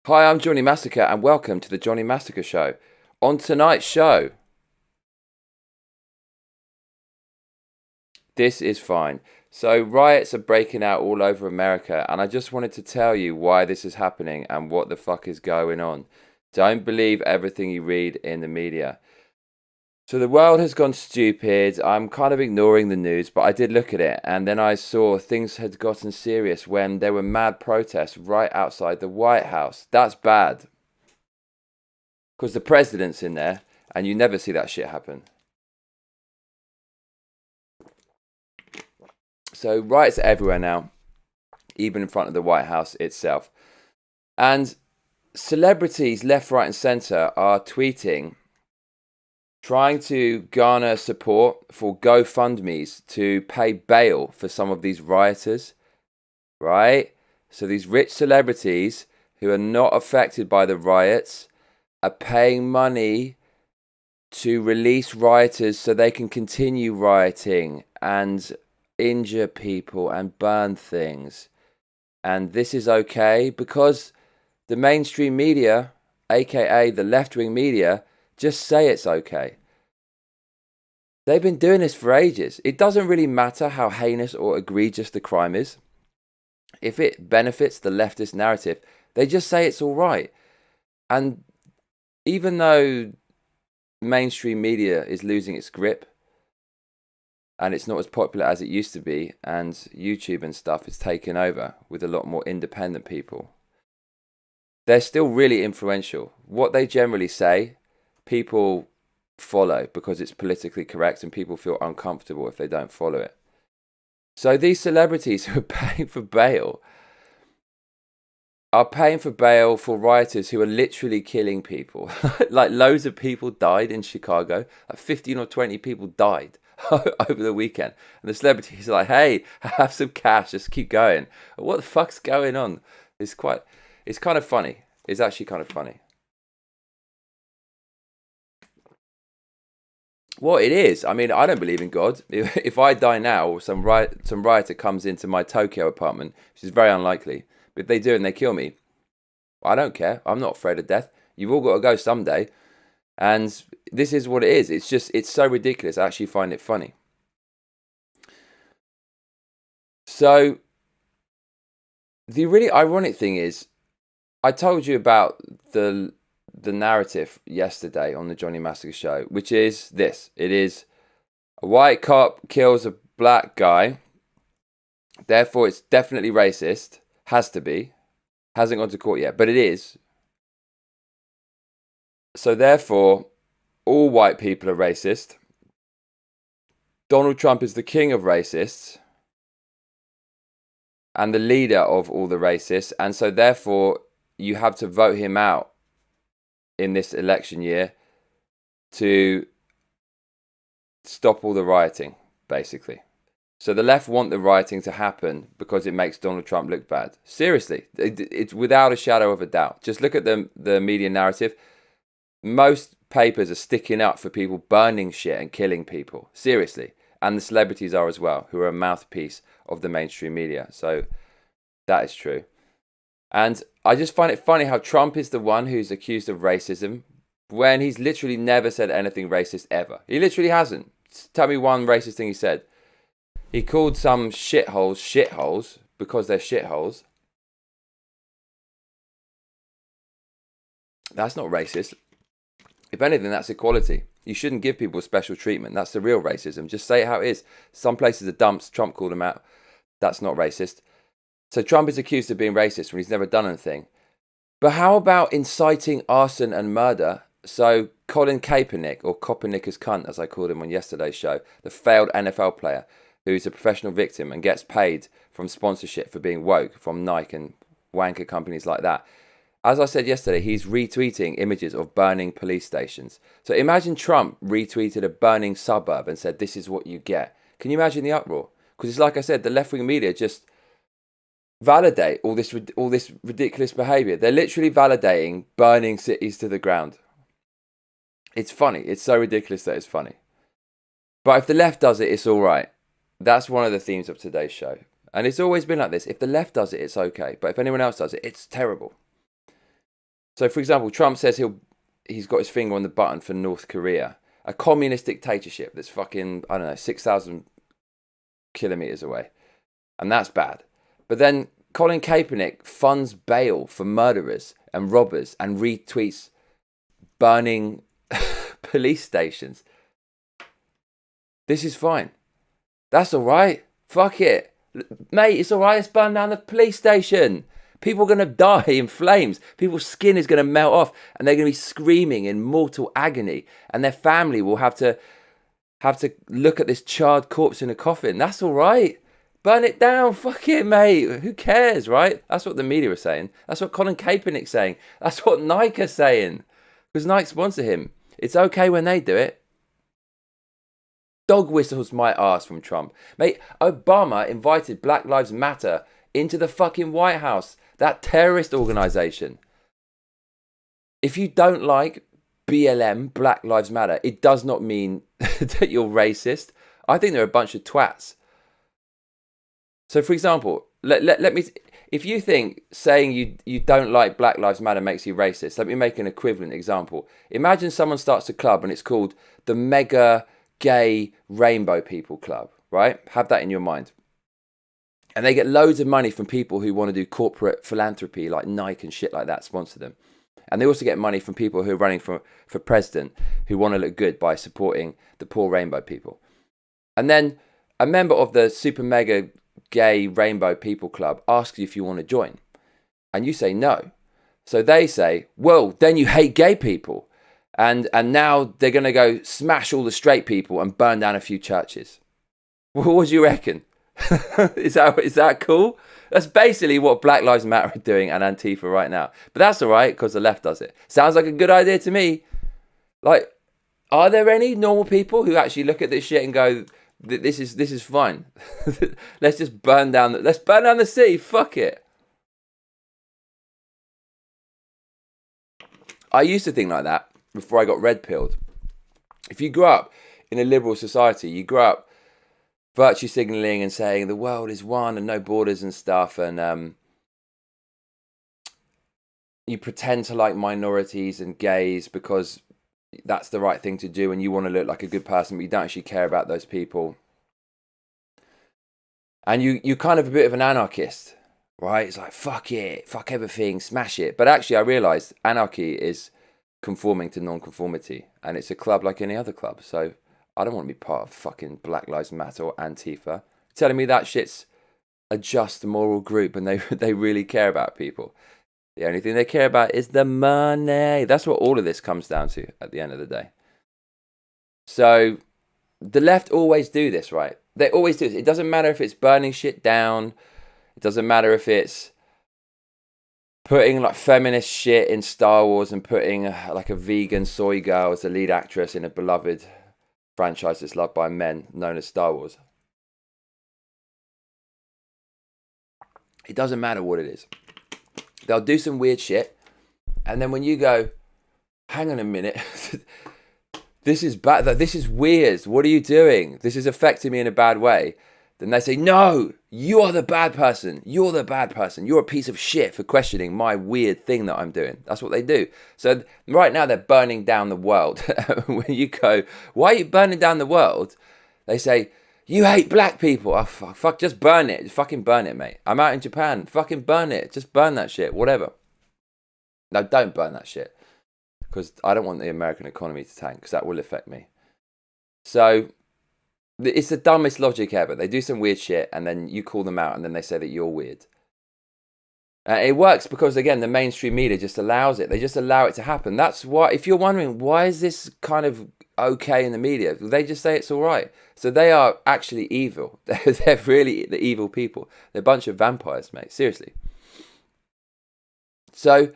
Hi, I'm Johnny Massacre, and welcome to the Johnny Massacre Show. On tonight's show, this is fine. So, riots are breaking out all over America, and I just wanted to tell you why this is happening and what the fuck is going on. Don't believe everything you read in the media. So, the world has gone stupid. I'm kind of ignoring the news, but I did look at it, and then I saw things had gotten serious when there were mad protests right outside the White House. That's bad. Because the president's in there, and you never see that shit happen. So riots are everywhere now, even in front of the White House itself. And celebrities left, right, and centre are tweeting, trying to garner support for GoFundMe's to pay bail for some of these rioters, right? So these rich celebrities who are not affected by the riots are paying money to release rioters so they can continue rioting and injure people and burn things. And this is okay because the mainstream media, aka the left-wing media, just say it's okay. They've been doing this for ages. It doesn't really matter how heinous or egregious the crime is. If it benefits the leftist narrative, they just say it's all right. And even though mainstream media is losing its grip and it's not as popular as it used to be, and YouTube and stuff is taken over with a lot more independent people, they're still really influential. What they generally say, people follow because it's politically correct and people feel uncomfortable if they don't follow it. So these celebrities who are paying for bail are paying for bail for rioters who are literally killing people. Like loads of people died in Chicago. Like 15 or 20 people died over the weekend. And the celebrities are like, hey, have some cash, just keep going. What the fuck's going on? It's kind of funny. It's actually kind of funny. Well, it is. I mean, I don't believe in God. If I die now, or some rioter comes into my Tokyo apartment, which is very unlikely, but if they do and they kill me, I don't care. I'm not afraid of death. You've all got to go someday. And this is what it is. It's so ridiculous. I actually find it funny. So, the really ironic thing is, I told you about the narrative yesterday on the Johnny Massacre show, which is this. It is a white cop kills a black guy. Therefore, it's definitely racist. Has to be. Hasn't gone to court yet, but it is. So therefore, all white people are racist. Donald Trump is the king of racists and the leader of all the racists. And so therefore, you have to vote him out in this election year to stop all the rioting, basically. So the left want the rioting to happen because it makes Donald Trump look bad. Seriously, it's without a shadow of a doubt. Just look at the media narrative. Most papers are sticking up for people burning shit and killing people. Seriously. And the celebrities are as well, who are a mouthpiece of the mainstream media. So that is true. And I just find it funny how Trump is the one who's accused of racism when he's literally never said anything racist ever. He literally hasn't. Tell me one racist thing he said. He called some shitholes because they're shitholes. That's not racist. If anything, that's equality. You shouldn't give people special treatment. That's the real racism. Just say it how it is. Some places are dumps. Trump called them out. That's not racist. So Trump is accused of being racist when he's never done anything. But how about inciting arson and murder? So Colin Kaepernick, or Copernicus cunt, as I called him on yesterday's show, the failed NFL player who's a professional victim and gets paid from sponsorship for being woke from Nike and wanker companies like that. As I said yesterday, he's retweeting images of burning police stations. So imagine Trump retweeted a burning suburb and said, this is what you get. Can you imagine the uproar? Because it's like I said, the left-wing media just validate all this ridiculous behaviour. They're literally validating burning cities to the ground. It's funny. It's so ridiculous that it's funny. But if the left does it, it's all right. That's one of the themes of today's show. And it's always been like this. If the left does it, it's okay. But if anyone else does it, it's terrible. So, for example, Trump says he's got his finger on the button for North Korea, a communist dictatorship that's fucking, I don't know, 6,000 kilometers away. And that's bad. But then Colin Kaepernick funds bail for murderers and robbers and retweets burning police stations. This is fine. That's all right. Fuck it. Mate, it's all right. Let's burn down the police station. People are going to die in flames. People's skin is going to melt off and they're going to be screaming in mortal agony. And their family will have to look at this charred corpse in a coffin. That's all right. Burn it down. Fuck it, mate. Who cares, right? That's what the media are saying. That's what Colin Kaepernick's saying. That's what Nike are saying. Because Nike sponsor him. It's okay when they do it. Dog whistles my arse from Trump. Mate, Obama invited Black Lives Matter into the fucking White House. That terrorist organisation. If you don't like BLM, Black Lives Matter, it does not mean that you're racist. I think they're a bunch of twats. So, for example, let me. If you think saying you don't like Black Lives Matter makes you racist, let me make an equivalent example. Imagine someone starts a club and it's called the Mega Gay Rainbow People Club, right? Have that in your mind. And they get loads of money from people who want to do corporate philanthropy like Nike and shit like that, sponsor them. And they also get money from people who are running for president who want to look good by supporting the poor rainbow people. And then a member of the Super Mega Gay Rainbow People Club asks you if you want to join. And you say no. So they say, well, then you hate gay people. And now they're going to go smash all the straight people and burn down a few churches. Well, what do you reckon? Is that cool? That's basically what Black Lives Matter are doing and Antifa right now. But that's all right because the left does it. Sounds like a good idea to me. Like, are there any normal people who actually look at this shit and go, this is fine. Let's just burn down the city. Fuck it. I used to think like that before I got red pilled. If you grew up in a liberal society, you grew up virtue signalling and saying the world is one and no borders and stuff, and you pretend to like minorities and gays because that's the right thing to do and you want to look like a good person, but you don't actually care about those people. And you're kind of a bit of an anarchist, right? It's like, fuck it, fuck everything, smash it. But actually I realised anarchy is conforming to non-conformity, and it's a club like any other club. So I don't want to be part of fucking Black Lives Matter or Antifa telling me that shit's a just moral group and they really care about people. The only thing they care about is the money. That's what all of this comes down to at the end of the day. So the left always do this, right? They always do this. It doesn't matter if it's burning shit down. It doesn't matter if it's putting like feminist shit in Star Wars and putting like a vegan soy girl as the lead actress in a beloved franchise that's loved by men known as Star Wars. It doesn't matter what it is. They'll do some weird shit, and then when you go, hang on a minute, this is bad, this is weird, what are you doing? This is affecting me in a bad way. Then they say, no, you are the bad person. You're the bad person. You're a piece of shit for questioning my weird thing that I'm doing. That's what they do. So right now they're burning down the world. When you go, why are you burning down the world? They say, you hate black people. Oh, fuck, just burn it. Fucking burn it, mate. I'm out in Japan. Fucking burn it. Just burn that shit. Whatever. No, don't burn that shit. Because I don't want the American economy to tank, because that will affect me. So it's the dumbest logic ever. They do some weird shit, and then you call them out, and then they say that you're weird. It works because, again, the mainstream media just allows it. They just allow it to happen. That's why, if you're wondering, why is this kind of okay in the media? They just say it's all right. So they are actually evil. They're really the evil people. They're a bunch of vampires, mate. Seriously. So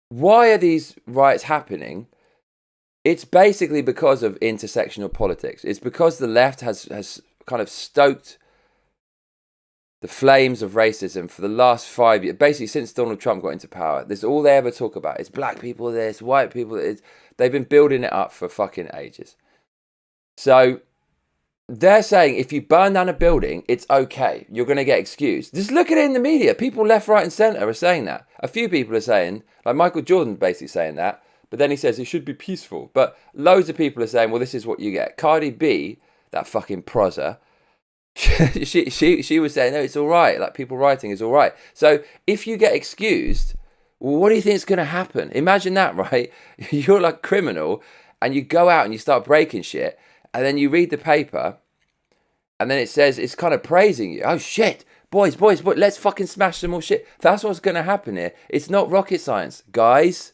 why are these riots happening? It's basically because of intersectional politics. It's because the left has kind of stoked the flames of racism for the last 5 years. Basically, since Donald Trump got into power, this is all they ever talk about. It's black people this, white people this. They've been building it up for fucking ages. So they're saying if you burn down a building, it's okay. You're going to get excused. Just look at it in the media. People left, right and centre are saying that. A few people are saying, like Michael Jordan's basically saying that, but then he says it should be peaceful. But loads of people are saying, well, this is what you get. Cardi B, that fucking prozzer, she was saying, no, it's all right. Like, people writing is all right. So if you get excused, what do you think is going to happen? Imagine that, right? You're like a criminal and you go out and you start breaking shit, and then you read the paper and then it says, it's kind of praising you. Oh shit, boys, let's fucking smash some more shit. That's what's going to happen here. It's not rocket science, guys.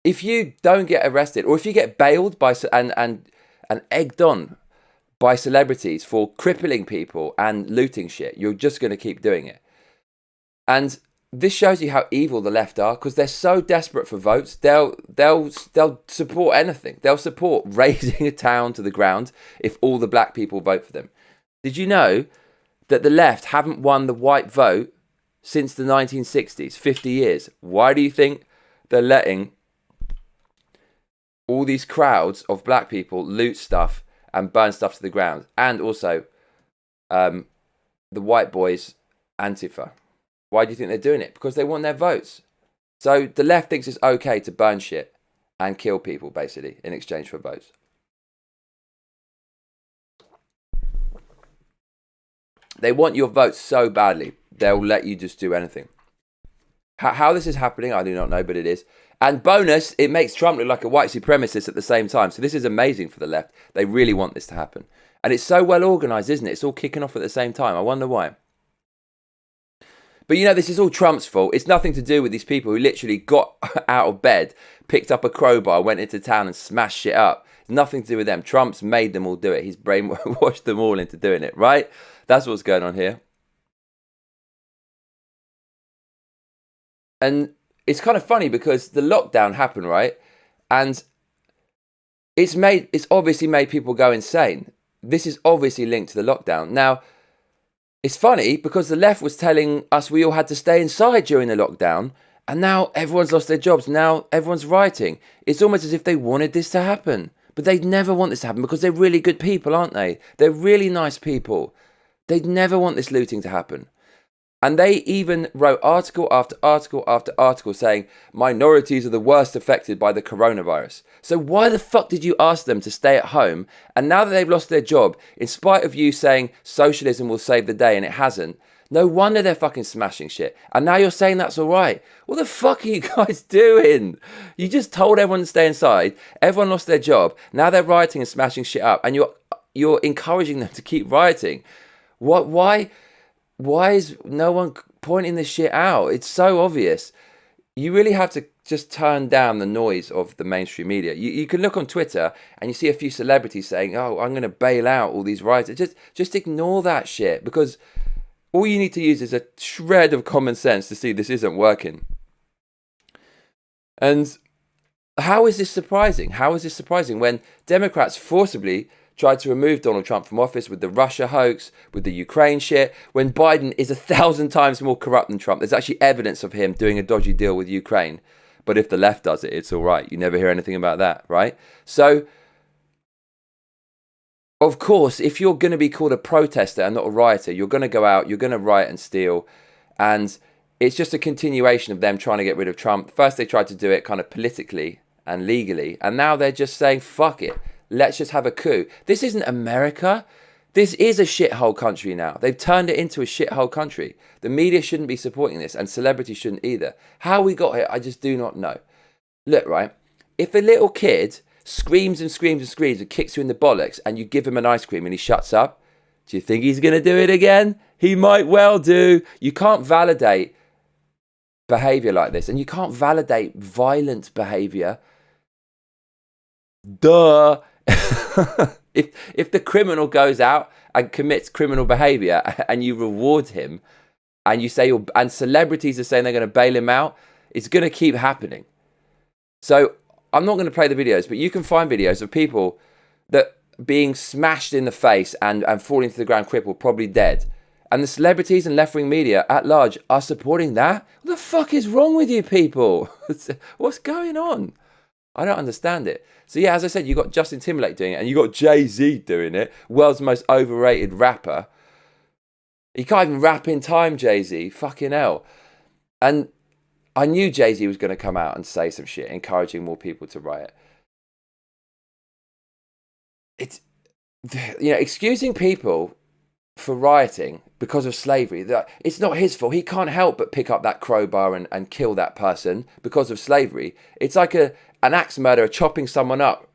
If you don't get arrested, or if you get bailed by and egged on by celebrities for crippling people and looting shit, you're just going to keep doing it. And this shows you how evil the left are, because they're so desperate for votes. They'll support anything. They'll support razing a town to the ground if all the black people vote for them. Did you know that the left haven't won the white vote since the 1960s, 50 years? Why do you think they're letting all these crowds of black people loot stuff and burn stuff to the ground? And also the white boys, Antifa. Why do you think they're doing it? Because they want their votes. So the left thinks it's okay to burn shit and kill people, basically, in exchange for votes. They want your votes so badly, they'll let you just do anything. How this is happening, I do not know, but it is. And bonus, it makes Trump look like a white supremacist at the same time. So this is amazing for the left. They really want this to happen. And it's so well organised, isn't it? It's all kicking off at the same time. I wonder why. But you know, this is all Trump's fault. It's nothing to do with these people who literally got out of bed, picked up a crowbar, went into town and smashed shit up. Nothing to do with them. Trump's made them all do it. He's brainwashed them all into doing it, right? That's what's going on here. And it's kind of funny because the lockdown happened, right? And it's obviously made people go insane. This is obviously linked to the lockdown. Now, it's funny because the left was telling us we all had to stay inside during the lockdown, and now everyone's lost their jobs. Now everyone's rioting. It's almost as if they wanted this to happen, but they'd never want this to happen because they're really good people, aren't they? They're really nice people. They'd never want this looting to happen. And they even wrote article after article after article saying minorities are the worst affected by the coronavirus. So why the fuck did you ask them to stay at home? And now that they've lost their job, in spite of you saying socialism will save the day and it hasn't, no wonder they're fucking smashing shit. And now you're saying that's all right. What the fuck are you guys doing? You just told everyone to stay inside. Everyone lost their job. Now they're rioting and smashing shit up. And you're encouraging them to keep rioting. Why is no one pointing this shit out? It's so obvious. You really have to just turn down the noise of the mainstream media. You can look on Twitter and you see a few celebrities saying, oh, I'm going to bail out all these rioters. Just ignore that shit, because all you need to use is a shred of common sense to see this isn't working. And how is this surprising? How is this surprising when Democrats forcibly tried to remove Donald Trump from office with the Russia hoax, with the Ukraine shit, when Biden is 1,000 times more corrupt than Trump? There's actually evidence of him doing a dodgy deal with Ukraine. But if the left does it, it's all right. You never hear anything about that, right? So, of course, if you're going to be called a protester and not a rioter, you're going to go out, you're going to riot and steal. And it's just a continuation of them trying to get rid of Trump. First, they tried to do it kind of politically and legally. And now they're just saying, fuck it. Let's just have a coup. This isn't America. This is a shithole country now. They've turned it into a shithole country. The media shouldn't be supporting this, and celebrities shouldn't either. How we got here, I just do not know. Look, right, if a little kid screams and screams and screams and kicks you in the bollocks and you give him an ice cream and he shuts up, do you think he's going to do it again? He might well do. You can't validate behaviour like this, and you can't validate violent behaviour. Duh. If the criminal goes out and commits criminal behaviour and you reward him and you say and celebrities are saying they're going to bail him out, it's going to keep happening. So I'm not going to play the videos, but you can find videos of people that being smashed in the face and falling to the ground crippled, probably dead. And the celebrities and left-wing media at large are supporting that. What the fuck is wrong with you people? What's going on? I don't understand it. So yeah, as I said, you got Justin Timberlake doing it, and you got Jay-Z doing it, world's most overrated rapper. He can't even rap in time, Jay-Z. Fucking hell. And I knew Jay-Z was going to come out and say some shit, encouraging more people to riot. It's, excusing people for rioting because of slavery, that it's not his fault. He can't help but pick up that crowbar and kill that person because of slavery. It's like an axe murderer chopping someone up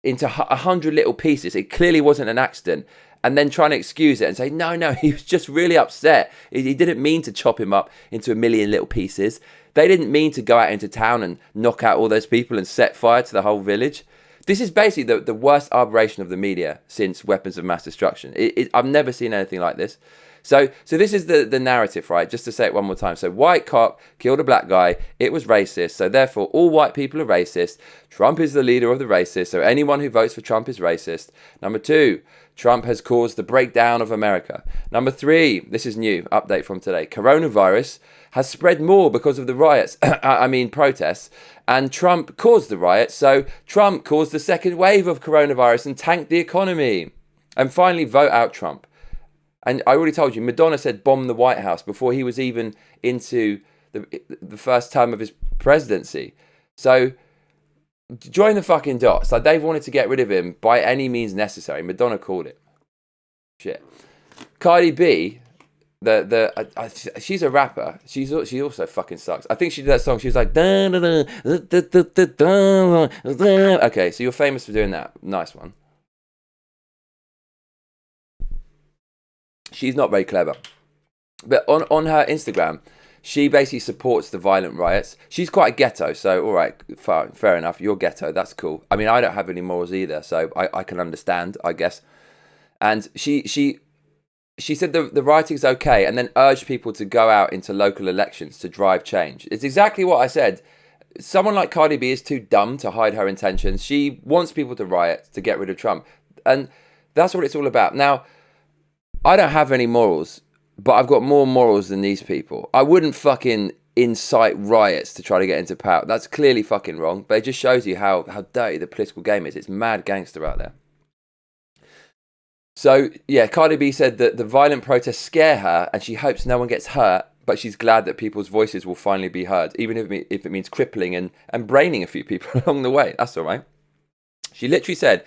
into 100 little pieces. It clearly wasn't an accident. And then trying to excuse it and say, no, he was just really upset. He didn't mean to chop him up into a million little pieces. They didn't mean to go out into town and knock out all those people and set fire to the whole village. This is basically the worst aberration of the media since weapons of mass destruction. I've never seen anything like this. So this is the narrative, right? Just to say it one more time. So white cop killed a black guy. It was racist. So therefore, all white people are racist. Trump is the leader of the racists. So anyone who votes for Trump is racist. Number 2, Trump has caused the breakdown of America. Number 3, this is new, update from today. Coronavirus has spread more because of the riots, protests, and Trump caused the riots. So Trump caused the second wave of coronavirus and tanked the economy. And finally, vote out Trump. And I already told you, Madonna said bomb the White House before he was even into the first term of his presidency. So join the fucking dots. Like, they've wanted to get rid of him by any means necessary. Madonna called it. Shit. Cardi B, she's a rapper. She also fucking sucks. I think she did that song. She was like, dun, dun, dun, dun, dun, dun, dun. Okay, so you're famous for doing that. Nice one. She's not very clever. But on her Instagram, she basically supports the violent riots. She's quite ghetto, so all right, fair enough. You're ghetto, that's cool. I mean, I don't have any morals either, so I can understand, I guess. And she said the rioting's okay, and then urged people to go out into local elections to drive change. It's exactly what I said. Someone like Cardi B is too dumb to hide her intentions. She wants people to riot to get rid of Trump. And that's what it's all about. Now, I don't have any morals, but I've got more morals than these people. I wouldn't fucking incite riots to try to get into power. That's clearly fucking wrong, but it just shows you how dirty the political game is. It's mad gangster out there. So, yeah, Cardi B said that the violent protests scare her and she hopes no one gets hurt, but she's glad that people's voices will finally be heard, even if it means crippling and braining a few people along the way. That's all right. She literally said,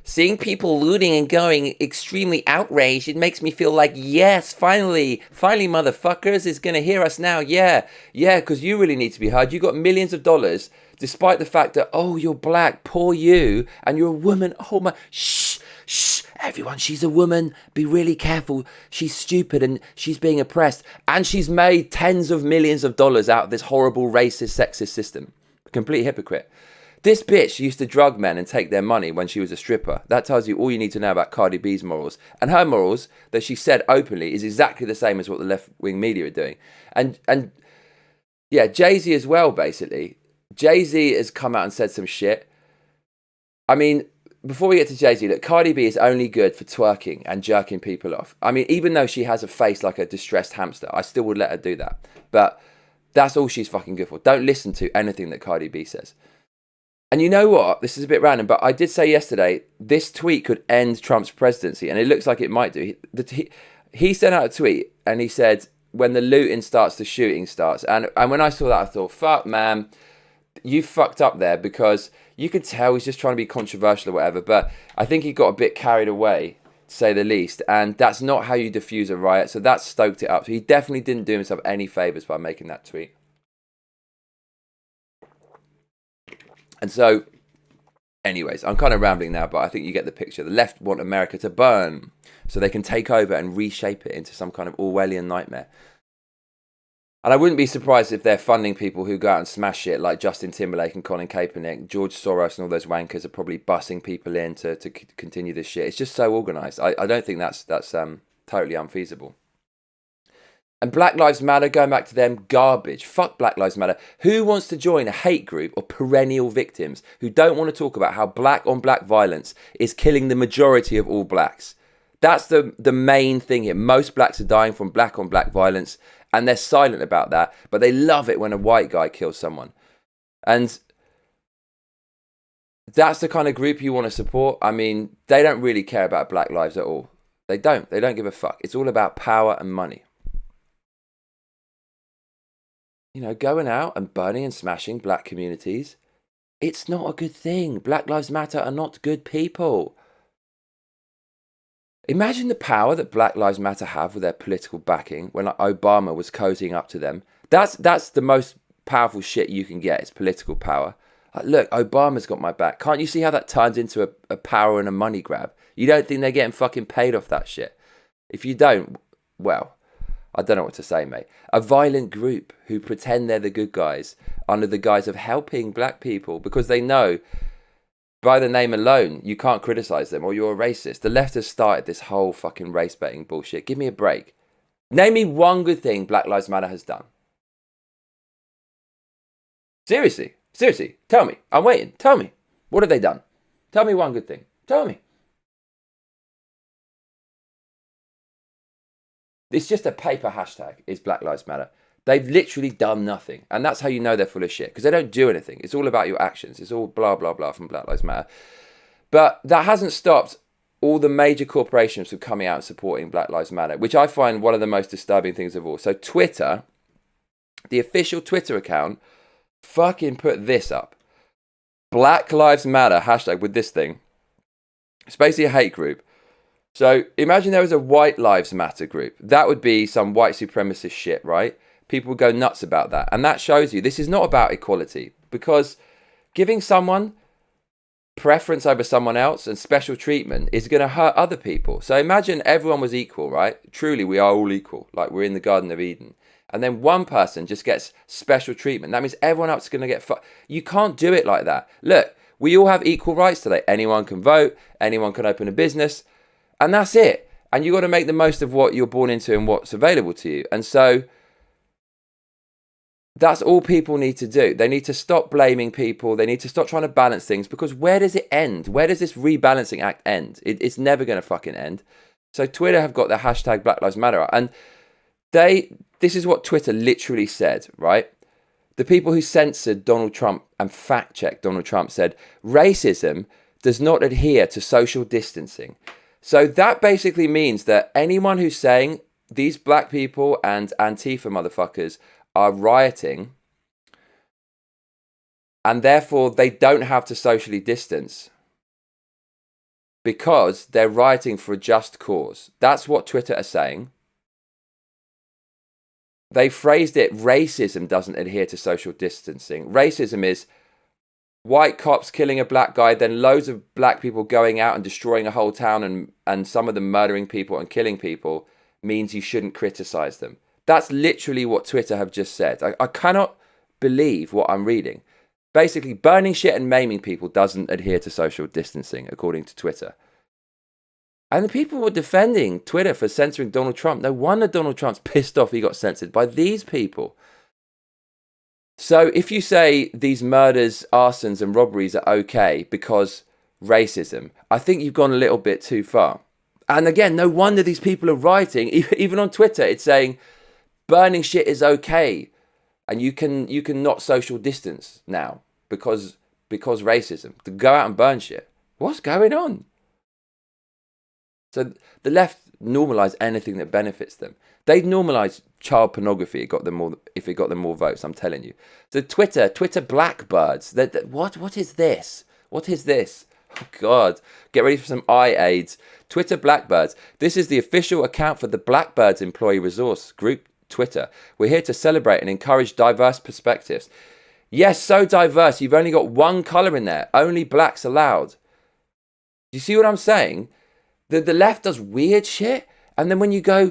seeing people looting and going extremely outraged, it makes me feel like, yes, finally, motherfuckers is going to hear us now. Yeah, because you really need to be heard. You got millions of dollars, despite the fact that, oh, you're black, poor you, and you're a woman. Oh, my, shh, everyone, she's a woman. Be really careful. She's stupid and she's being oppressed. And she's made tens of millions of dollars out of this horrible, racist, sexist system. Complete hypocrite. This bitch used to drug men and take their money when she was a stripper. That tells you all you need to know about Cardi B's morals. And her morals, that she said openly, is exactly the same as what the left-wing media are doing. And yeah, Jay-Z as well, basically. Jay-Z has come out and said some shit. I mean, before we get to Jay-Z, look, Cardi B is only good for twerking and jerking people off. I mean, even though she has a face like a distressed hamster, I still would let her do that. But that's all she's fucking good for. Don't listen to anything that Cardi B says. And you know what? This is a bit random, but I did say yesterday, this tweet could end Trump's presidency, and it looks like it might do. He sent out a tweet, and he said, when the looting starts, the shooting starts. And when I saw that, I thought, fuck, man, you fucked up there, because you could tell he's just trying to be controversial or whatever, but I think he got a bit carried away, to say the least, and that's not how you diffuse a riot, so that stoked it up. So he definitely didn't do himself any favours by making that tweet. And so, anyways, I'm kind of rambling now, but I think you get the picture. The left want America to burn so they can take over and reshape it into some kind of Orwellian nightmare. And I wouldn't be surprised if they're funding people who go out and smash shit, like Justin Timberlake and Colin Kaepernick. George Soros and all those wankers are probably bussing people in to continue this shit. It's just so organised. I don't think that's totally unfeasible. And Black Lives Matter, going back to them, garbage. Fuck Black Lives Matter. Who wants to join a hate group of perennial victims who don't want to talk about how black on black violence is killing the majority of all blacks? That's the main thing here. Most blacks are dying from black on black violence, and they're silent about that, but they love it when a white guy kills someone. And that's the kind of group you want to support. I mean, they don't really care about black lives at all. They don't give a fuck. It's all about power and money. You know, going out and burning and smashing black communities, it's not a good thing. Black Lives Matter are not good people. Imagine the power that Black Lives Matter have with their political backing when like, Obama was cozying up to them. That's the most powerful shit you can get, is political power. Like, look, Obama's got my back. Can't you see how that turns into a power and a money grab? You don't think they're getting fucking paid off that shit? If you don't, well, I don't know what to say, mate. A violent group who pretend they're the good guys under the guise of helping black people because they know by the name alone you can't criticize them or you're a racist. The left has started this whole fucking race baiting bullshit. Give me a break. Name me one good thing Black Lives Matter has done. Seriously, tell me. I'm waiting. Tell me. What have they done? Tell me one good thing. Tell me. It's just a paper hashtag, is Black Lives Matter. They've literally done nothing. And that's how you know they're full of shit. Because they don't do anything. It's all about your actions. It's all blah, blah, blah from Black Lives Matter. But that hasn't stopped all the major corporations from coming out and supporting Black Lives Matter, which I find one of the most disturbing things of all. So Twitter, the official Twitter account, fucking put this up. Black Lives Matter hashtag with this thing. It's basically a hate group. So imagine there was a White Lives Matter group. That would be some white supremacist shit, right? People would go nuts about that. And that shows you this is not about equality, because giving someone preference over someone else and special treatment is going to hurt other people. So imagine everyone was equal, right? Truly, we are all equal. Like we're in the Garden of Eden. And then one person just gets special treatment. That means everyone else is going to get You can't do it like that. Look, we all have equal rights today. Anyone can vote. Anyone can open a business. And that's it. And you got to make the most of what you're born into and what's available to you. And so that's all people need to do. They need to stop blaming people. They need to stop trying to balance things, because where does it end? Where does this rebalancing act end? It's never going to fucking end. So Twitter have got the hashtag Black Lives Matter. And this is what Twitter literally said, right? The people who censored Donald Trump and fact-checked Donald Trump said, racism does not adhere to social distancing. So that basically means that anyone who's saying these black people and Antifa motherfuckers are rioting and therefore they don't have to socially distance because they're rioting for a just cause. That's what Twitter are saying. They phrased it, racism doesn't adhere to social distancing. Racism is white cops killing a black guy, then loads of black people going out and destroying a whole town and some of them murdering people and killing people means you shouldn't criticize them. That's literally what Twitter have just said. I cannot believe what I'm reading. Basically, burning shit and maiming people doesn't adhere to social distancing, according to Twitter. And the people were defending Twitter for censoring Donald Trump. No wonder Donald Trump's pissed off he got censored by these people. So if you say these murders, arsons and robberies are okay because racism, I think you've gone a little bit too far. And again, no wonder these people are writing, even on Twitter, it's saying burning shit is okay. And you can not social distance now because racism. To go out and burn shit. What's going on? So the left normalise anything that benefits them. They'd normalise child pornography if it got them more votes, I'm telling you. So Twitter blackbirds. What is this? What is this? Oh God, get ready for some eye aids. Twitter blackbirds. This is the official account for the Blackbirds Employee Resource Group, Twitter. We're here to celebrate and encourage diverse perspectives. Yes, so diverse. You've only got one colour in there. Only blacks allowed. Do you see what I'm saying? The left does weird shit, and then when you go,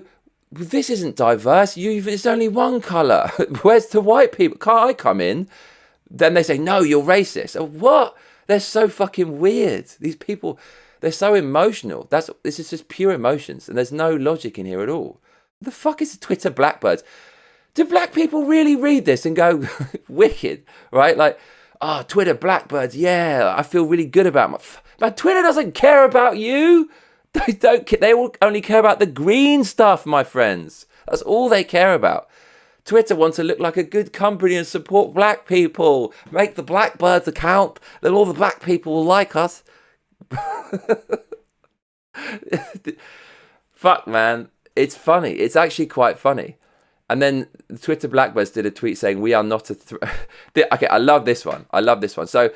well, this isn't diverse, it's only one colour. Where's the white people? Can't I come in? Then they say, no, you're racist. Oh, what? They're so fucking weird. These people, they're so emotional. This is just pure emotions, and there's no logic in here at all. What the fuck is Twitter blackbirds? Do black people really read this and go, wicked, right? Like, oh, Twitter blackbirds, yeah, I feel really good about but Twitter doesn't care about you. They all only care about the green stuff, my friends. That's all they care about. Twitter wants to look like a good company and support black people. Make the Blackbirds account. Then all the black people will like us. Fuck, man. It's funny. It's actually quite funny. And then the Twitter Blackbirds did a tweet saying, we are not a threat. Okay, I love this one. So,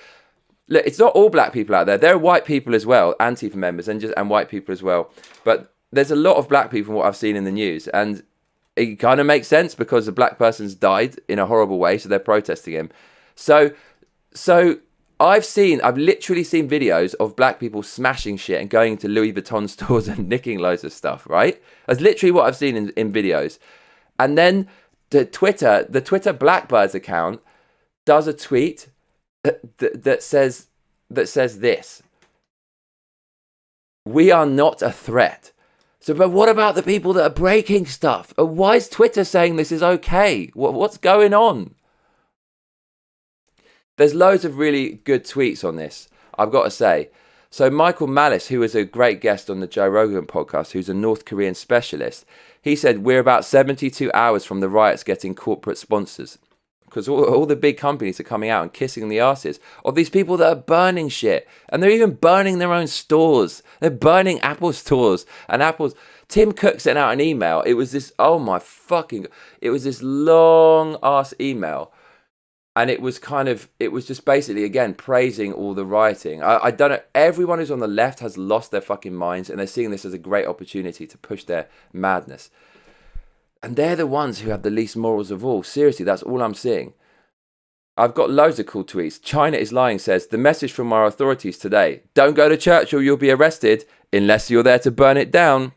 look, it's not all black people out there. There are white people as well, Antifa members, and white people as well. But there's a lot of black people from what I've seen in the news. And it kind of makes sense because a black person's died in a horrible way, so they're protesting him. So I've literally seen videos of black people smashing shit and going to Louis Vuitton stores and nicking loads of stuff, right? That's literally what I've seen in videos. And then the Twitter Blackbirds account does a tweet that says this: we are not a threat. So, but what about the people that are breaking stuff? Why is Twitter saying this is okay? What's going on? There's loads of really good tweets on this, I've got to say. So Michael Malice, who was a great guest on the Joe Rogan podcast, who's a North Korean specialist, he said, we're about 72 hours from the riots getting corporate sponsors. Because all the big companies are coming out and kissing the asses of these people that are burning shit. And they're even burning their own stores. They're burning Apple stores. And Tim Cook sent out an email. It was this, it was this long ass email. And it was just basically, again, praising all the rioting. I don't know, everyone who's on the left has lost their fucking minds and they're seeing this as a great opportunity to push their madness. And they're the ones who have the least morals of all. Seriously, that's all I'm seeing. I've got loads of cool tweets. China is Lying says, the message from our authorities today, don't go to church or you'll be arrested unless you're there to burn it down.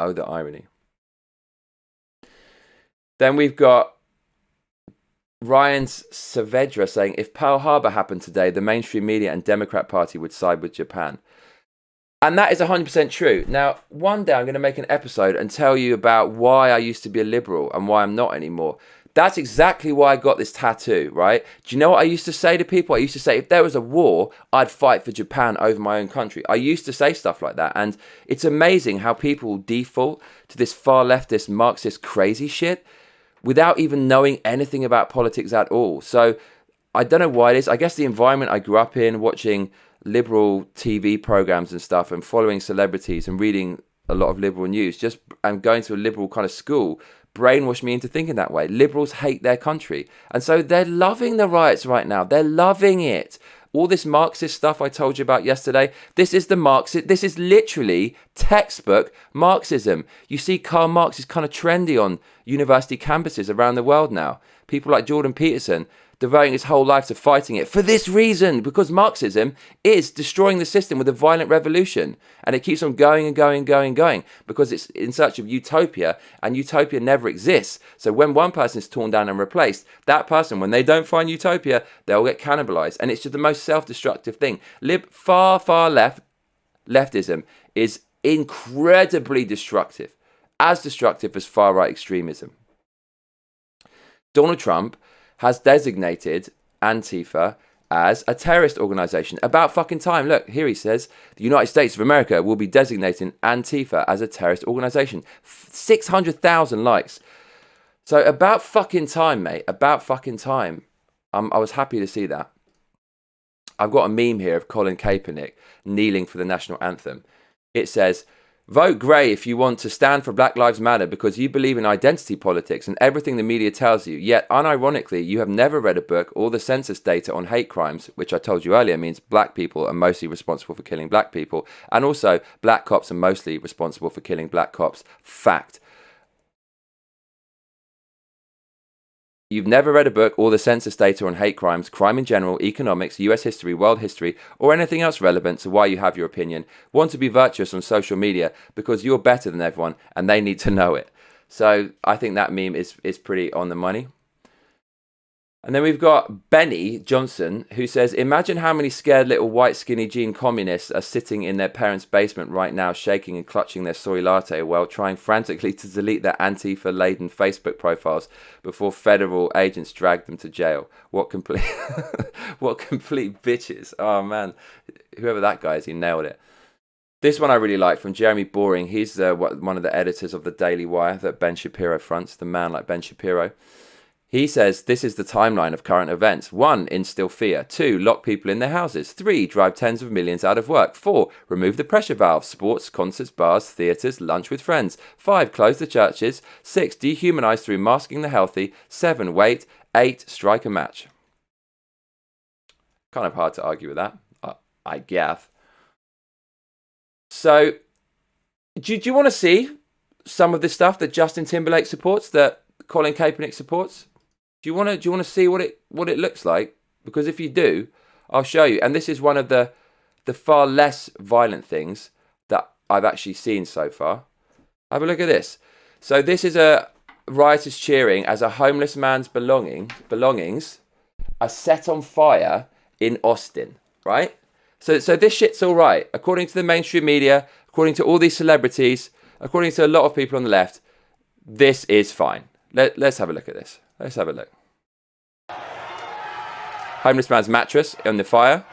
Oh, the irony. Then we've got Ryan Saavedra saying, if Pearl Harbor happened today, the mainstream media and Democrat Party would side with Japan. And that is 100% true. Now, one day I'm going to make an episode and tell you about why I used to be a liberal and why I'm not anymore. That's exactly why I got this tattoo, right? Do you know what I used to say to people? I used to say, if there was a war, I'd fight for Japan over my own country. I used to say stuff like that. And it's amazing how people default to this far leftist, Marxist crazy shit without even knowing anything about politics at all. So I don't know why it is. I guess the environment I grew up in, watching liberal TV programs and stuff and following celebrities and reading a lot of liberal news, and going to a liberal kind of school, brainwashed me into thinking that way. Liberals hate their country. And so they're loving the riots right now. They're loving it. All this Marxist stuff I told you about yesterday, this is literally textbook Marxism. You see Karl Marx is kind of trendy on university campuses around the world now. People like Jordan Peterson devoting his whole life to fighting it for this reason, because Marxism is destroying the system with a violent revolution. And it keeps on going and going and going and going because it's in search of utopia, and utopia never exists. So when one person is torn down and replaced, that person, when they don't find utopia, they'll get cannibalized. And it's just the most self-destructive thing. Far leftism is incredibly destructive, as destructive as far-right extremism. Donald Trump has designated Antifa as a terrorist organization. About fucking time. Look, here he says, the United States of America will be designating Antifa as a terrorist organization. 600,000 likes. So about fucking time, mate. About fucking time. I was happy to see that. I've got a meme here of Colin Kaepernick kneeling for the national anthem. It says, vote grey if you want to stand for Black Lives Matter because you believe in identity politics and everything the media tells you. Yet, unironically, you have never read a book or the census data on hate crimes, which I told you earlier means black people are mostly responsible for killing black people. And also, black cops are mostly responsible for killing black cops. Fact. You've never read a book or the census data on hate crimes, crime in general, economics, US history, world history, or anything else relevant to why you have your opinion. Want to be virtuous on social media because you're better than everyone and they need to know it. So I think that meme is pretty on the money. And then we've got Benny Johnson, who says, imagine how many scared little white skinny jean communists are sitting in their parents' basement right now, shaking and clutching their soy latte while trying frantically to delete their Antifa-laden Facebook profiles before federal agents drag them to jail. What complete bitches. Oh, man. Whoever that guy is, he nailed it. This one I really like, from Jeremy Boring. He's one of the editors of the Daily Wire that Ben Shapiro fronts, the man like Ben Shapiro. He says, this is the timeline of current events. 1, instill fear. 2, lock people in their houses. 3, drive tens of millions out of work. 4, remove the pressure valve. Sports, concerts, bars, theatres, lunch with friends. 5, close the churches. 6, dehumanize through masking the healthy. 7, wait. 8, strike a match. Kind of hard to argue with that, I guess. So, do you want to see some of the stuff that Justin Timberlake supports, that Colin Kaepernick supports? Do you want to see what it looks like? Because if you do, I'll show you. And this is one of the far less violent things that I've actually seen so far. Have a look at this. So this is a rioters cheering as a homeless man's belongings are set on fire in Austin, right? So this shit's all right. According to the mainstream media, according to all these celebrities, according to a lot of people on the left, this is fine. Let's have a look at this. Let's have a look. Homeless man's mattress on the fire.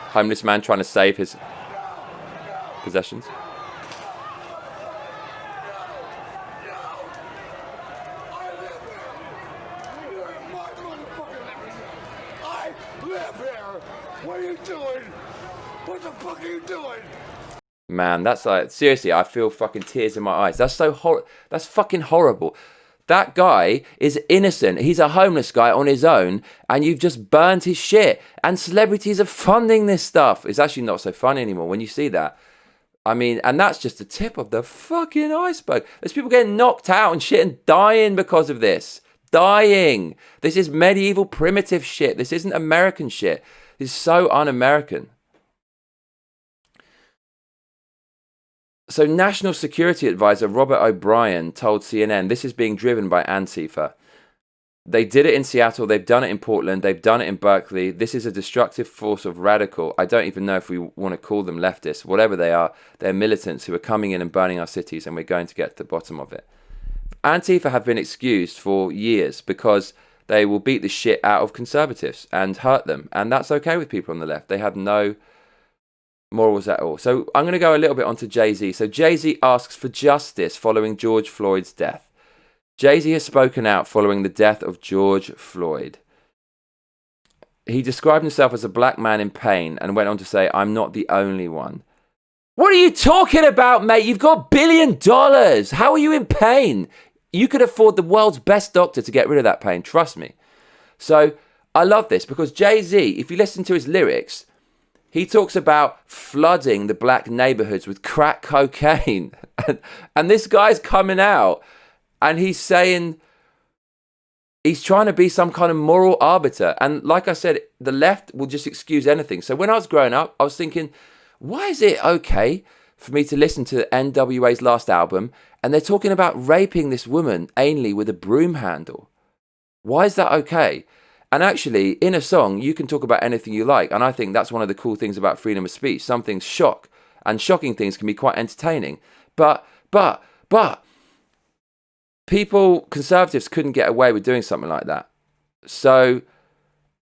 Homeless man trying to save his possessions. What are you doing? What the fuck are you doing? Man, that's like, seriously, I feel fucking tears in my eyes. That's so that's fucking horrible. That guy is innocent. He's a homeless guy on his own, and you've just burned his shit. And celebrities are funding this stuff. It's actually not so fun anymore when you see that. I mean, and that's just the tip of the fucking iceberg. There's people getting knocked out and shit and dying because of this. Dying. This is medieval primitive shit. This isn't American shit. This is so un-American. So National Security Advisor Robert O'Brien told CNN this is being driven by Antifa. They did it in Seattle, they've done it in Portland, they've done it in Berkeley. This is a destructive force of radical. I don't even know if we want to call them leftists. Whatever they are, they're militants who are coming in and burning our cities, and we're going to get to the bottom of it. Antifa have been excused for years because they will beat the shit out of conservatives and hurt them. And that's okay with people on the left. They have no morals at all. So I'm going to go a little bit onto Jay-Z. So Jay-Z asks for justice following George Floyd's death. Jay-Z has spoken out following the death of George Floyd. He described himself as a black man in pain and went on to say, "I'm not the only one." What are you talking about, mate? You've got $1 billion. How are you in pain? You could afford the world's best doctor to get rid of that pain. Trust me. So I love this because Jay-Z, if you listen to his lyrics, he talks about flooding the black neighborhoods with crack cocaine. And this guy's coming out and he's saying, he's trying to be some kind of moral arbiter. And like I said, the left will just excuse anything. So when I was growing up, I was thinking, why is it okay for me to listen to NWA's last album and they're talking about raping this woman anally with a broom handle? Why is that okay? And actually, in a song, you can talk about anything you like. And I think that's one of the cool things about freedom of speech. Some things shock, and shocking things can be quite entertaining. But, conservatives couldn't get away with doing something like that. So,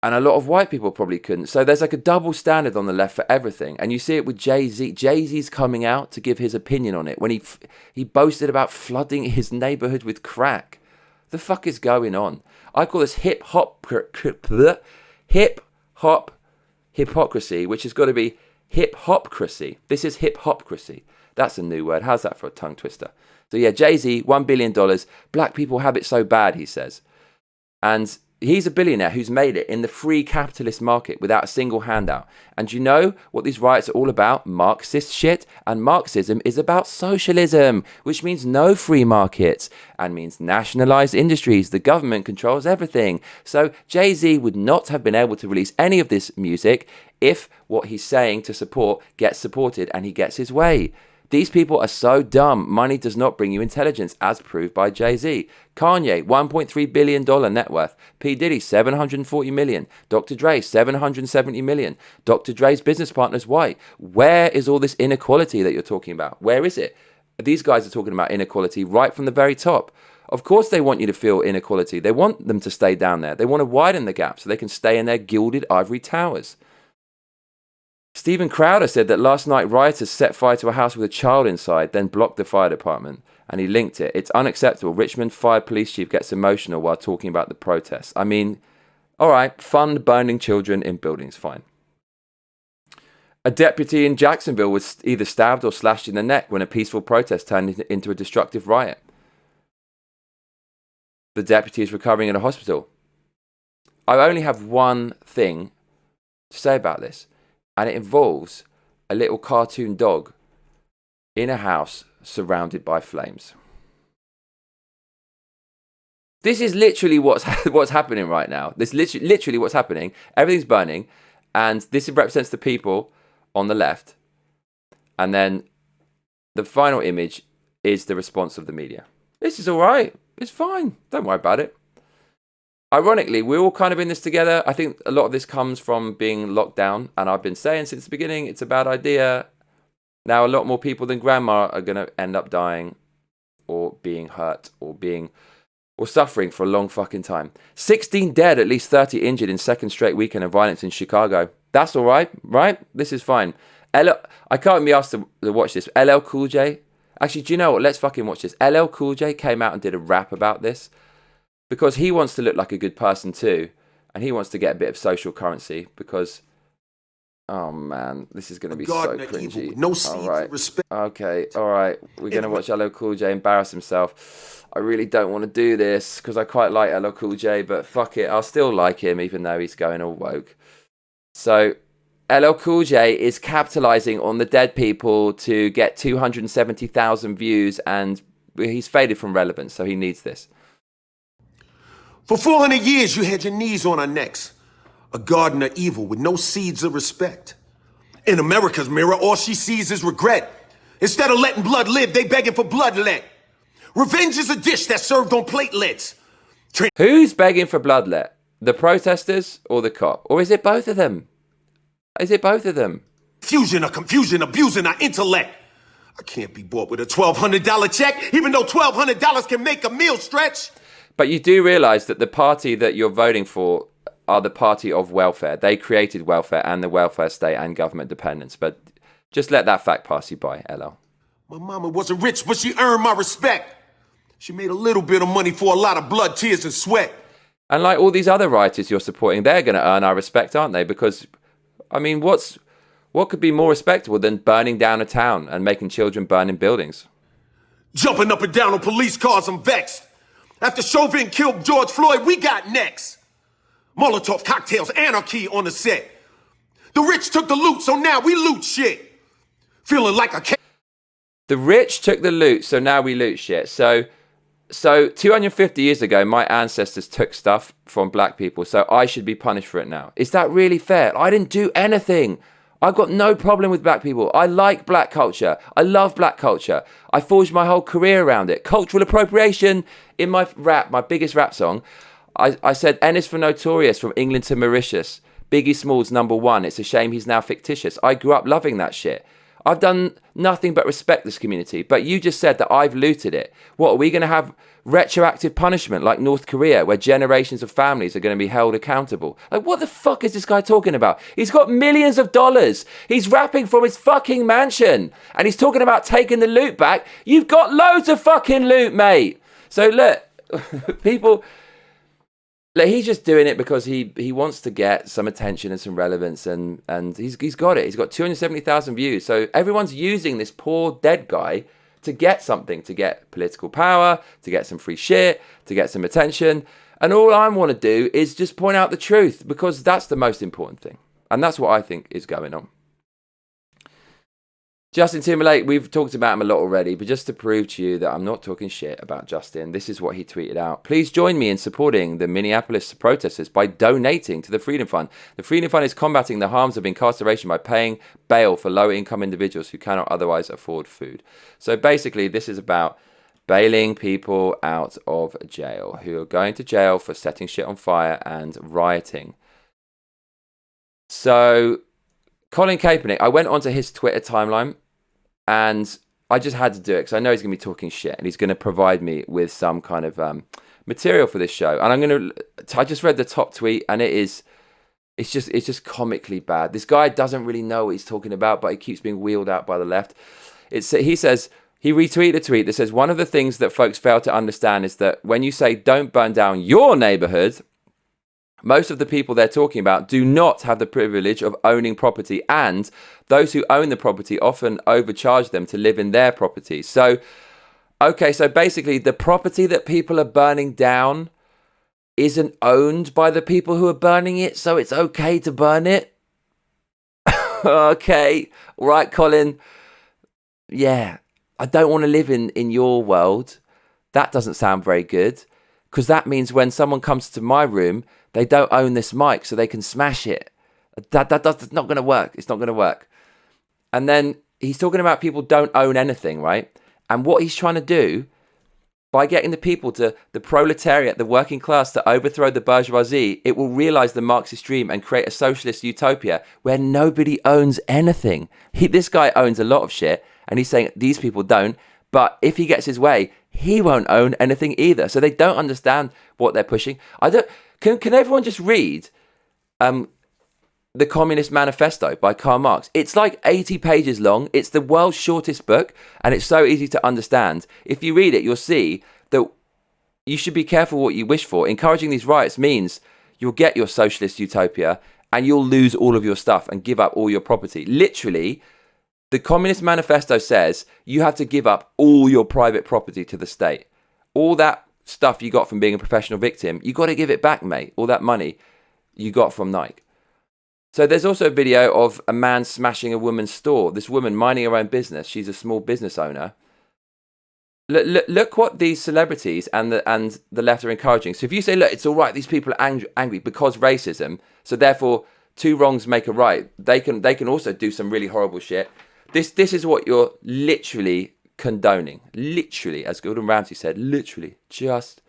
and a lot of white people probably couldn't. So there's like a double standard on the left for everything. And you see it with Jay-Z. Jay-Z's coming out to give his opinion on it when he boasted about flooding his neighborhood with crack. The fuck is going on? I call this hip-hop hypocrisy, which has got to be hip-hopcracy. This is hip-hopcracy. That's a new word. How's that for a tongue twister? So yeah, Jay-Z, $1 billion. Black people have it so bad, he says. And he's a billionaire who's made it in the free capitalist market without a single handout. And you know what these riots are all about? Marxist shit. And Marxism is about socialism, which means no free markets and means nationalized industries. The government controls everything. So Jay-Z would not have been able to release any of this music if what he's saying to support gets supported and he gets his way. These people are so dumb. Money does not bring you intelligence, as proved by Jay-Z. Kanye, $1.3 billion net worth. P. Diddy, $740 million. Dr. Dre, $770 million. Dr. Dre's business partner's white. Where is all this inequality that you're talking about? Where is it? These guys are talking about inequality right from the very top. Of course they want you to feel inequality. They want them to stay down there. They want to widen the gap so they can stay in their gilded ivory towers. Stephen Crowder said that last night rioters set fire to a house with a child inside, then blocked the fire department. And he linked it. It's unacceptable. Richmond Fire Police Chief gets emotional while talking about the protests. I mean, all right, fund burning children in buildings, fine. A deputy in Jacksonville was either stabbed or slashed in the neck when a peaceful protest turned into a destructive riot. The deputy is recovering in a hospital. I only have one thing to say about this, and it involves a little cartoon dog in a house surrounded by flames. This is literally what's happening right now. This is literally what's happening. Everything's burning, and this represents the people on the left. And then the final image is the response of the media. This is all right. It's fine. Don't worry about it. Ironically, we're all kind of in this together. I think a lot of this comes from being locked down, and I've been saying since the beginning, it's a bad idea. Now, a lot more people than grandma are going to end up dying or being hurt or suffering for a long fucking time. 16 dead, at least 30 injured in second straight weekend of violence in Chicago. That's all right, right? This is fine. I can't be asked to watch this. LL Cool J. Actually, do you know what? Let's fucking watch this. LL Cool J came out and did a rap about this because he wants to look like a good person too. And he wants to get a bit of social currency because... Oh man, this is going to be so cringy. No seed right. respect. Okay, all right. We're going to watch LL Cool J embarrass himself. I really don't want to do this because I quite like LL Cool J, but fuck it, I'll still like him even though he's going all woke. So, LL Cool J is capitalizing on the dead people to get 270,000 views, and he's faded from relevance, so he needs this. For 400 years, you had your knees on our necks. A garden of evil with no seeds of respect. In America's mirror, all she sees is regret. Instead of letting blood live, they begging for bloodlet. Revenge is a dish that's served on platelets. Who's begging for bloodlet? The protesters or the cop? Or is it both of them? Is it both of them? Fusion of confusion, abusing our intellect. I can't be bought with a $1,200 check, even though $1,200 can make a meal stretch. But you do realize that the party that you're voting for are the party of welfare. They created welfare and the welfare state and government dependence. But just let that fact pass you by, LL. My mama wasn't rich, but she earned my respect. She made a little bit of money for a lot of blood, tears, and sweat. And like all these other writers you're supporting, they're going to earn our respect, aren't they? Because, I mean, what could be more respectable than burning down a town and making children burn in buildings? Jumping up and down on police cars, I'm vexed. After Chauvin killed George Floyd, we got next. Molotov cocktails, anarchy on the set. The rich took the loot, so now we loot shit. Feeling like a... The rich took the loot, so now we loot shit. So 250 years ago, my ancestors took stuff from black people, so I should be punished for it now. Is that really fair? I didn't do anything. I've got no problem with black people. I like black culture. I love black culture. I forged my whole career around it. Cultural appropriation in my rap, my biggest rap song. I said N is for Notorious, from England to Mauritius. Biggie Smalls #1. It's a shame he's now fictitious. I grew up loving that shit. I've done nothing but respect this community. But you just said that I've looted it. What, are we going to have retroactive punishment like North Korea, where generations of families are going to be held accountable? Like, what the fuck is this guy talking about? He's got millions of dollars. He's rapping from his fucking mansion. And he's talking about taking the loot back. You've got loads of fucking loot, mate. So look, people... Like, he's just doing it because he wants to get some attention and some relevance, and he's got it. He's got 270,000 views. So everyone's using this poor dead guy to get something, to get political power, to get some free shit, to get some attention. And all I want to do is just point out the truth, because that's the most important thing. And that's what I think is going on. Justin Timberlake, we've talked about him a lot already, but just to prove to you that I'm not talking shit about Justin, this is what he tweeted out. Please join me in supporting the Minneapolis protesters by donating to the Freedom Fund. The Freedom Fund is combating the harms of incarceration by paying bail for low-income individuals who cannot otherwise afford food. So basically, this is about bailing people out of jail who are going to jail for setting shit on fire and rioting. So Colin Kaepernick, I went onto his Twitter timeline, and I just had to do it because I know he's going to be talking shit and he's going to provide me with some kind of material for this show. And I just read the top tweet and it's just comically bad. This guy doesn't really know what he's talking about, but he keeps being wheeled out by the left. He retweeted a tweet that says, one of the things that folks fail to understand is that when you say don't burn down your neighborhood, most of the people they're talking about do not have the privilege of owning property, and those who own the property often overcharge them to live in their property. So basically the property that people are burning down isn't owned by the people who are burning it, so it's okay to burn it. Okay, all right, Colin. Yeah, I don't want to live in your world. That doesn't sound very good, because that means when someone comes to my room, they don't own this mic, so they can smash it. That's not going to work. It's not going to work. And then he's talking about people don't own anything, right? And what he's trying to do, by getting the people the proletariat, the working class, to overthrow the bourgeoisie, it will realize the Marxist dream and create a socialist utopia where nobody owns anything. This guy owns a lot of shit, and he's saying these people don't. But if he gets his way, he won't own anything either. So they don't understand what they're pushing. Can everyone just read the Communist Manifesto by Karl Marx? It's like 80 pages long. It's the world's shortest book, and it's so easy to understand. If you read it, you'll see that you should be careful what you wish for. Encouraging these riots means you'll get your socialist utopia, and you'll lose all of your stuff and give up all your property. Literally, the Communist Manifesto says you have to give up all your private property to the state. All that stuff you got from being a professional victim, you got to give it back, mate. All that money you got from Nike. So there's also a video of a man smashing a woman's store. This woman minding her own business. She's a small business owner. Look what these celebrities and the left are encouraging. So if you say, look, it's all right, these people are angry because racism, so therefore two wrongs make a right, they can also do some really horrible shit. This is what you're literally condoning. Literally, as Gordon Ramsay said, literally, just,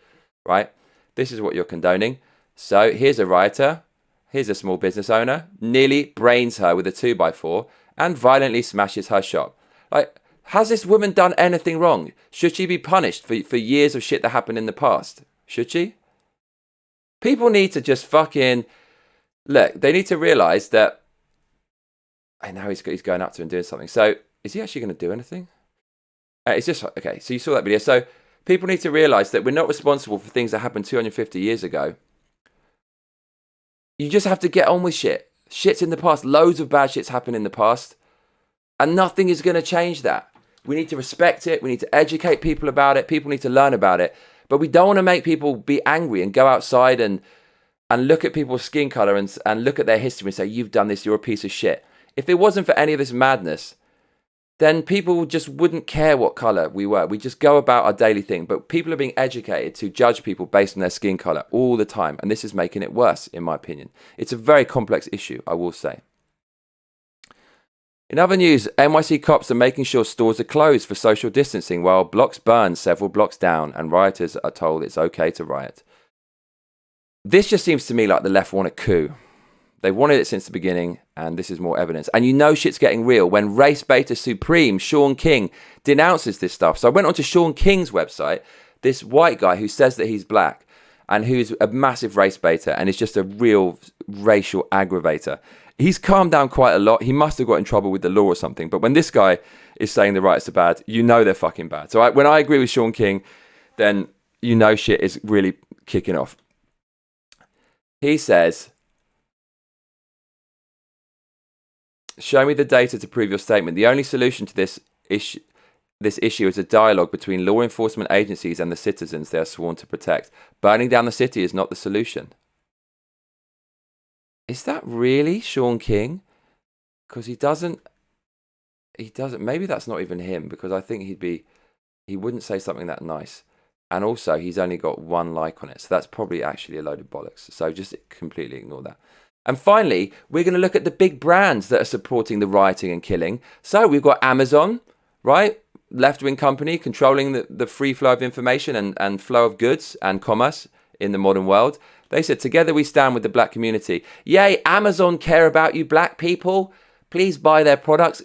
right? This is what you're condoning. So here's a rioter. Here's a small business owner. Nearly brains her with a 2x4 and violently smashes her shop. Like, has this woman done anything wrong? Should she be punished for years of shit that happened in the past? Should she? People need to just fucking... Look, they need to realise that... I know he's going up to her and doing something. So, is he actually going to do anything? It's just... Okay, so you saw that video. So, people need to realise that we're not responsible for things that happened 250 years ago. You just have to get on with shit. Shit's in the past. Loads of bad shit's happened in the past. And nothing is going to change that. We need to respect it. We need to educate people about it. People need to learn about it. But we don't want to make people be angry and go outside and look at people's skin colour and look at their history and say, you've done this, you're a piece of shit. If it wasn't for any of this madness, then people just wouldn't care what colour we were. We just go about our daily thing. But people are being educated to judge people based on their skin colour all the time. And this is making it worse, in my opinion. It's a very complex issue, I will say. In other news, NYC cops are making sure stores are closed for social distancing while blocks burn several blocks down and rioters are told it's okay to riot. This just seems to me like the left want a coup. They've wanted it since the beginning, and this is more evidence. And you know shit's getting real when race baiter supreme Sean King denounces this stuff. So I went onto Sean King's website, this white guy who says that he's black and who's a massive race baiter and is just a real racial aggravator. He's calmed down quite a lot. He must have got in trouble with the law or something. But when this guy is saying the riots are bad, you know they're fucking bad. So when I agree with Sean King, then you know shit is really kicking off. He says, show me the data to prove your statement. The only solution to this issue is a dialogue between law enforcement agencies and the citizens they are sworn to protect. Burning down the city is not the solution. Is that really Sean King? Because he doesn't, maybe that's not even him, because I think he wouldn't say something that nice. And also, he's only got one like on it. So that's probably actually a load of bollocks. So just completely ignore that. And finally, we're going to look at the big brands that are supporting the rioting and killing. So we've got Amazon, right? Left-wing company controlling the free flow of information and flow of goods and commerce in the modern world. They said, together we stand with the black community. Yay, Amazon care about you black people. Please buy their products.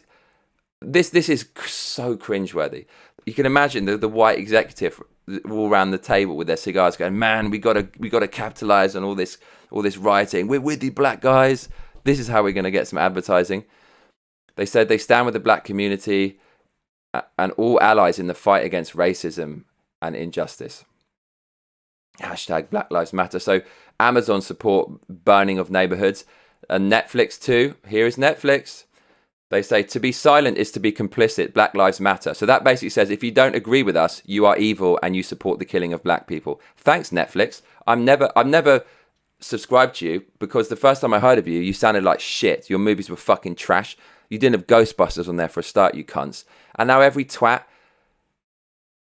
This is so cringeworthy. You can imagine the white executive all around the table with their cigars, going, "Man, we gotta capitalize on all this rioting. We're with you, black guys. This is how we're gonna get some advertising." They said they stand with the black community and all allies in the fight against racism and injustice. Hashtag Black Lives Matter. So Amazon support burning of neighborhoods, and Netflix too. Here is Netflix. They say to be silent is to be complicit. Black Lives Matter. So that basically says if you don't agree with us, you are evil and you support the killing of black people. Thanks, Netflix. I've never subscribed to you because the first time I heard of you, you sounded like shit. Your movies were fucking trash. You didn't have Ghostbusters on there for a start, you cunts. And now every twat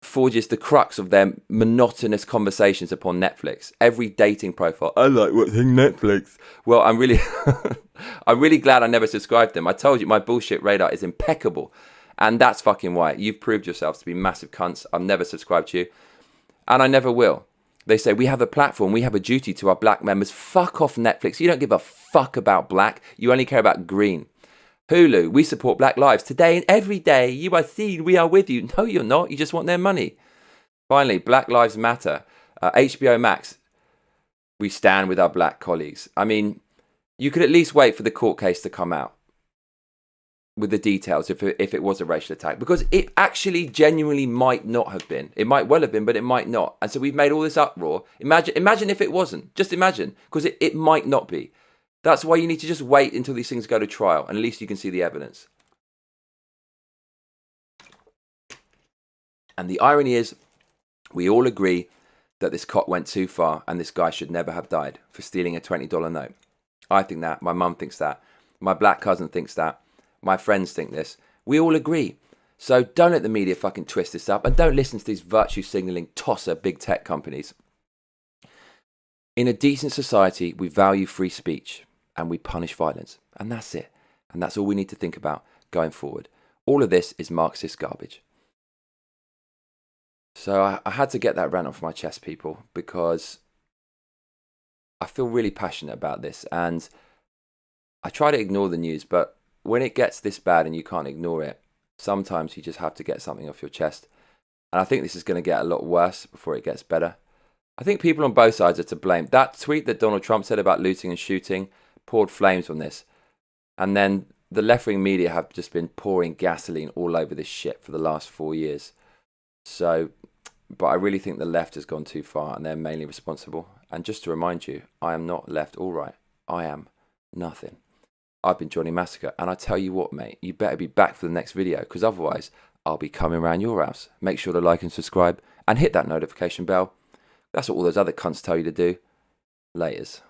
forges the crux of their monotonous conversations upon Netflix. Every dating profile. I like watching Netflix. Well, I'm really glad I never subscribed to them. I told you my bullshit radar is impeccable. And that's fucking why. You've proved yourselves to be massive cunts. I've never subscribed to you. And I never will. They say, we have a platform. We have a duty to our black members. Fuck off, Netflix. You don't give a fuck about black. You only care about green. Hulu, we support black lives. Today and every day, you are seen, we are with you. No, you're not. You just want their money. Finally, Black Lives Matter. HBO Max, we stand with our black colleagues. I mean, you could at least wait for the court case to come out with the details if it was a racial attack. Because it actually genuinely might not have been. It might well have been, but it might not. And so we've made all this uproar. Imagine if it wasn't. Just imagine. Because it might not be. That's why you need to just wait until these things go to trial, and at least you can see the evidence. And the irony is, we all agree that this cop went too far, and this guy should never have died for stealing a $20 note. I think that. My mum thinks that. My black cousin thinks that. My friends think this. We all agree. So don't let the media fucking twist this up, and don't listen to these virtue signalling tosser big tech companies. In a decent society, we value free speech. And we punish violence. And that's it. And that's all we need to think about going forward. All of this is Marxist garbage. So I had to get that rant off my chest, people, because I feel really passionate about this. And I try to ignore the news, but when it gets this bad and you can't ignore it, sometimes you just have to get something off your chest. And I think this is going to get a lot worse before it gets better. I think people on both sides are to blame. That tweet that Donald Trump said about looting and shooting poured flames on this. And then the left-wing media have just been pouring gasoline all over this shit for the last 4 years. So, but I really think the left has gone too far and they're mainly responsible. And just to remind you, I am not left all right. I am nothing. I've been Johnny Massacre. And I tell you what, mate, you better be back for the next video because otherwise I'll be coming around your house. Make sure to like and subscribe and hit that notification bell. That's what all those other cunts tell you to do. Laters.